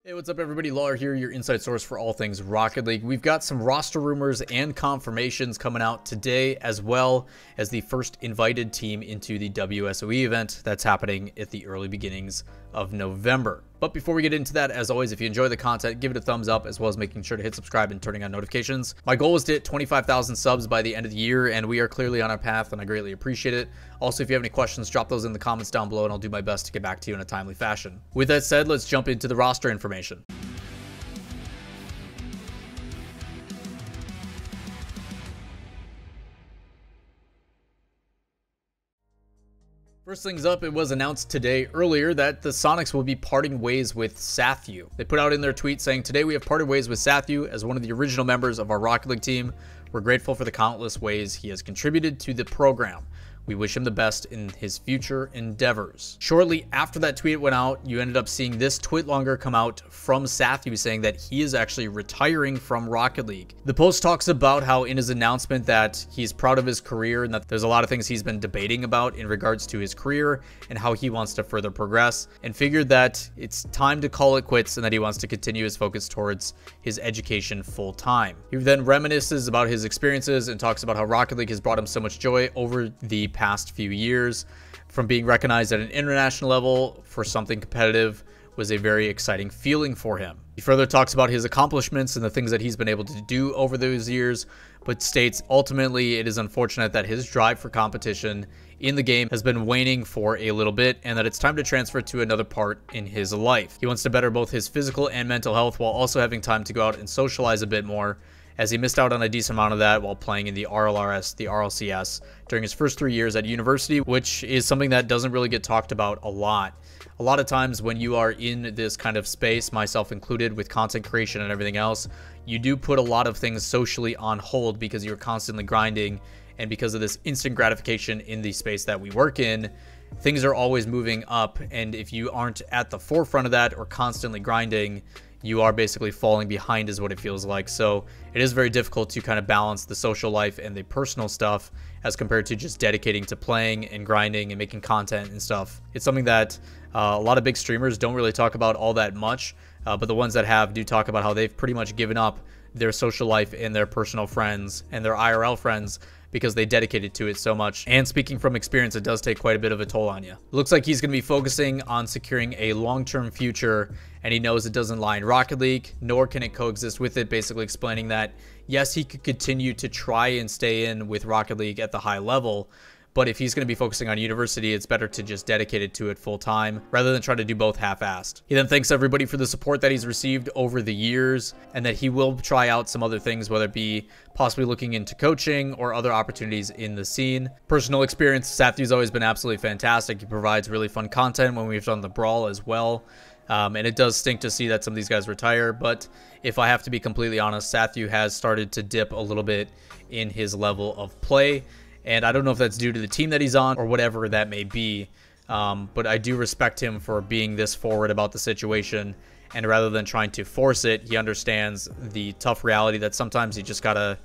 Hey, what's up everybody? Lawler here, your inside source for all things Rocket League. We've got some roster rumors and confirmations coming out today, as well as the first invited team into the WSOE event that's happening at the early beginnings of November. But before we get into that, as always, if you enjoy the content, give it a thumbs up, as well as making sure to hit subscribe and turning on notifications. My goal is to hit 25,000 subs by the end of the year, and we are clearly on our path, and I greatly appreciate it. Also, if you have any questions, drop those in the comments down below, and I'll do my best to get back to you in a timely fashion. With that said, let's jump into the roster information. First things up, it was announced today earlier that the Soniqs will be parting ways with Satthew. They put out in their tweet saying, "Today we have parted ways with Satthew as one of the original members of our Rocket League team. We're grateful for the countless ways he has contributed to the program. We wish him the best in his future endeavors." Shortly after that tweet went out, you ended up seeing this tweet longer come out from Satthew saying that he is actually retiring from Rocket League. The post talks about how in his announcement that he's proud of his career and that there's a lot of things he's been debating about in regards to his career and how he wants to further progress, and figured that it's time to call it quits and that he wants to continue his focus towards his education full time. He then reminisces about his experiences and talks about how Rocket League has brought him so much joy over the past few years. From being recognized at an international level for something competitive was a very exciting feeling for him. He further talks about his accomplishments and the things that he's been able to do over those years, but states ultimately it is unfortunate that his drive for competition in the game has been waning for a little bit and that it's time to transfer to another part in his life. He wants to better both his physical and mental health while also having time to go out and socialize a bit more, as he missed out on a decent amount of that while playing in the RLRS, the RLCS, during his first 3 years at university, which is something that doesn't really get talked about a lot. A lot of times when you are in this kind of space, myself included, with content creation and everything else, you do put a lot of things socially on hold because you're constantly grinding, and because of this instant gratification in the space that we work in, things are always moving up, and if you aren't at the forefront of that or constantly grinding, you are basically falling behind is what it feels like. So it is very difficult to kind of balance the social life and the personal stuff as compared to just dedicating to playing and grinding and making content and stuff. It's something that a lot of big streamers don't really talk about all that much, but the ones that have do talk about how they've pretty much given up their social life and their personal friends and their IRL friends because they dedicated to it so much. And speaking from experience, it does take quite a bit of a toll on you. It looks like he's going to be focusing on securing a long-term future, and he knows it doesn't lie in Rocket League, nor can it coexist with it, basically explaining that, yes, he could continue to try and stay in with Rocket League at the high level, but if he's going to be focusing on university, it's better to just dedicate it to it full time rather than try to do both half-assed. He then thanks everybody for the support that he's received over the years and that he will try out some other things, whether it be possibly looking into coaching or other opportunities in the scene. Personal experience, Sathew's always been absolutely fantastic. He provides really fun content when we've done the Brawl as well. And it does stink to see that some of these guys retire, but if I have to be completely honest, Satthew has started to dip a little bit in his level of play. And I don't know if that's due to the team that he's on or whatever that may be. But I do respect him for being this forward about the situation. And rather than trying to force it, he understands the tough reality that sometimes you just got to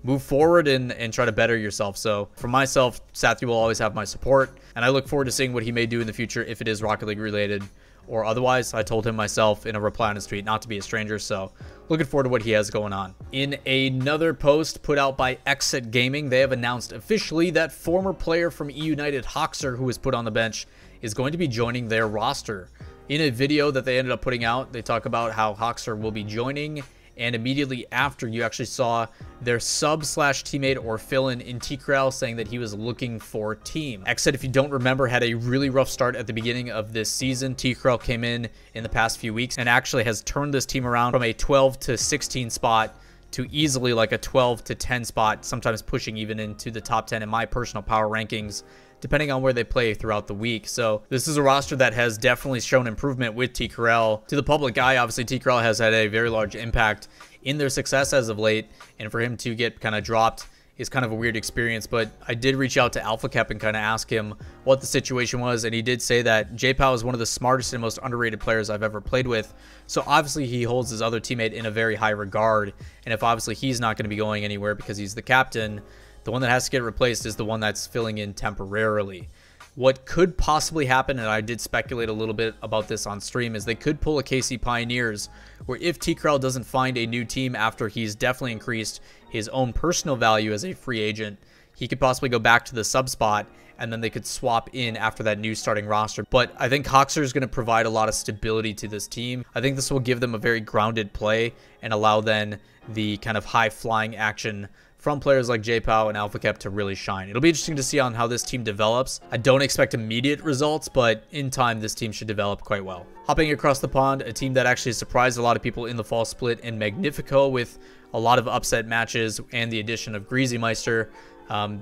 move forward and try to better yourself. So for myself, Satthew will always have my support. And I look forward to seeing what he may do in the future if it is Rocket League related or otherwise. I told him myself in a reply on his tweet not to be a stranger, so looking forward to what he has going on. In another post put out by XSET Gaming, they have announced officially that former player from E United Hockser, who was put on the bench, is going to be joining their roster. In a video that they ended up putting out, they talk about how Hockser will be joining, and immediately after, you actually saw their sub/teammate or fill-in in tcorell saying that he was looking for team. XSET, if you don't remember, had a really rough start at the beginning of this season. tcorell came in the past few weeks and actually has turned this team around from a 12 to 16 spot to easily like a 12 to 10 spot, sometimes pushing even into the top 10 in my personal power rankings, depending on where they play throughout the week. So this is a roster that has definitely shown improvement with tcorell. To the public eye, obviously tcorell has had a very large impact in their success as of late, and for him to get kind of dropped is kind of a weird experience. But I did reach out to AlphaCap and kind of ask him what the situation was, and he did say that JPow is one of the smartest and most underrated players I've ever played with. So obviously he holds his other teammate in a very high regard, and if obviously he's not going to be going anywhere because he's the captain, the one that has to get replaced is the one that's filling in temporarily. What could possibly happen, and I did speculate a little bit about this on stream, is they could pull a KC Pioneers, where if tcorell doesn't find a new team after he's definitely increased his own personal value as a free agent, he could possibly go back to the sub spot, and then they could swap in after that new starting roster. But I think Hockser is going to provide a lot of stability to this team. I think this will give them a very grounded play and allow then the kind of high-flying action from players like JPOW and AlphaCap to really shine. It'll be interesting to see on how this team develops. I don't expect immediate results, but in time, this team should develop quite well. Hopping across the pond, a team that actually surprised a lot of people in the fall split in Magnifico with a lot of upset matches and the addition of Greazy Meister.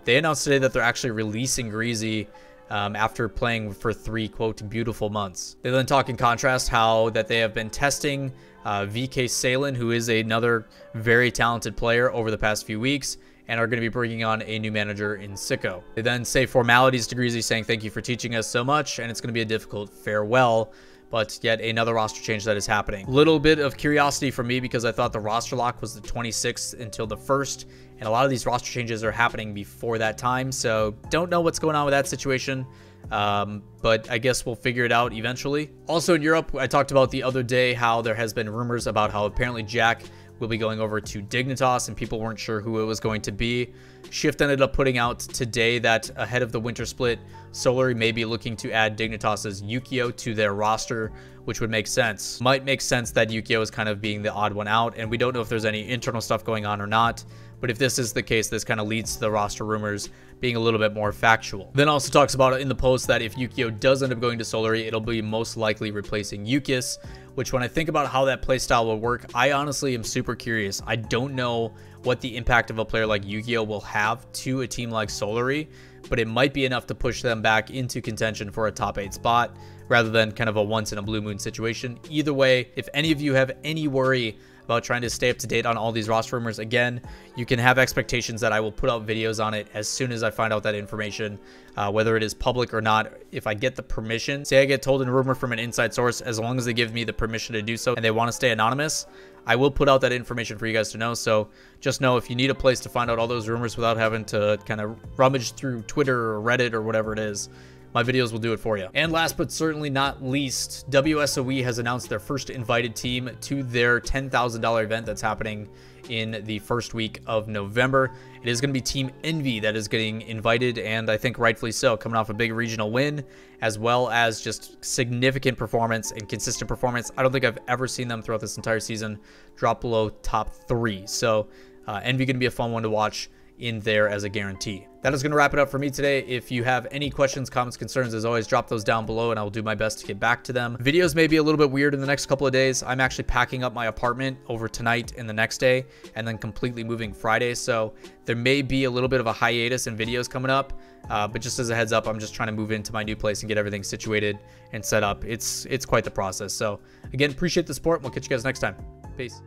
They announced today that they're actually releasing Greazy after playing for 3, quote, beautiful months. They then talk in contrast how that they have been testing VK Salen, who is another very talented player, over the past few weeks, and are going to be bringing on a new manager in Sicko. They then say formalities to Greazy, saying thank you for teaching us so much, and it's going to be a difficult farewell. But yet another roster change that is happening. Little bit of curiosity from me because I thought the roster lock was the 26th until the 1st, and a lot of these roster changes are happening before that time, so don't know what's going on with that situation. But I guess we'll figure it out eventually. Also in Europe, I talked about the other day how there has been rumors about how apparently Jack will be going over to Dignitas, and people weren't sure who it was going to be. Shift ended up putting out today that ahead of the winter split, Solary may be looking to add Dignitas's Yukeo to their roster, which would make sense. Might make sense that Yukeo is kind of being the odd one out, and we don't know if there's any internal stuff going on or not. But if this is the case, this kind of leads to the roster rumors being a little bit more factual. Then also talks about it in the post that if Yukeo does end up going to Solary, it'll be most likely replacing Yukis, which when I think about how that playstyle will work, I honestly am super curious. I don't know what the impact of a player like Yukeo will have to a team like Solary, but it might be enough to push them back into contention for a top 8 spot rather than kind of a once in a blue moon situation. Either way, if any of you have any worry about trying to stay up to date on all these roster rumors, again, you can have expectations that I will put out videos on it as soon as I find out that information, whether it is public or not. If I get the permission, say I get told a rumor from an inside source, as long as they give me the permission to do so and they want to stay anonymous, I will put out that information for you guys to know. So just know if you need a place to find out all those rumors without having to kind of rummage through Twitter or Reddit or whatever it is, my videos will do it for you. And last but certainly not least, WSOE has announced their first invited team to their $10,000 event that's happening in the first week of November. It is going to be Team Envy that is getting invited, and I think rightfully so, coming off a big regional win, as well as just significant performance and consistent performance. I don't think I've ever seen them throughout this entire season drop below top 3. So Envy going to be a fun one to watch in there as a guarantee. That is going to wrap it up for me today. If you have any questions, comments, concerns, as always, drop those down below and I will do my best to get back to them. Videos may be a little bit weird in the next couple of days. I'm actually packing up my apartment over tonight and the next day, and then completely moving Friday. So there may be a little bit of a hiatus in videos coming up, but just as a heads up, I'm just trying to move into my new place and get everything situated and set up. It's quite the process. So again, appreciate the support. We'll catch you guys next time. Peace.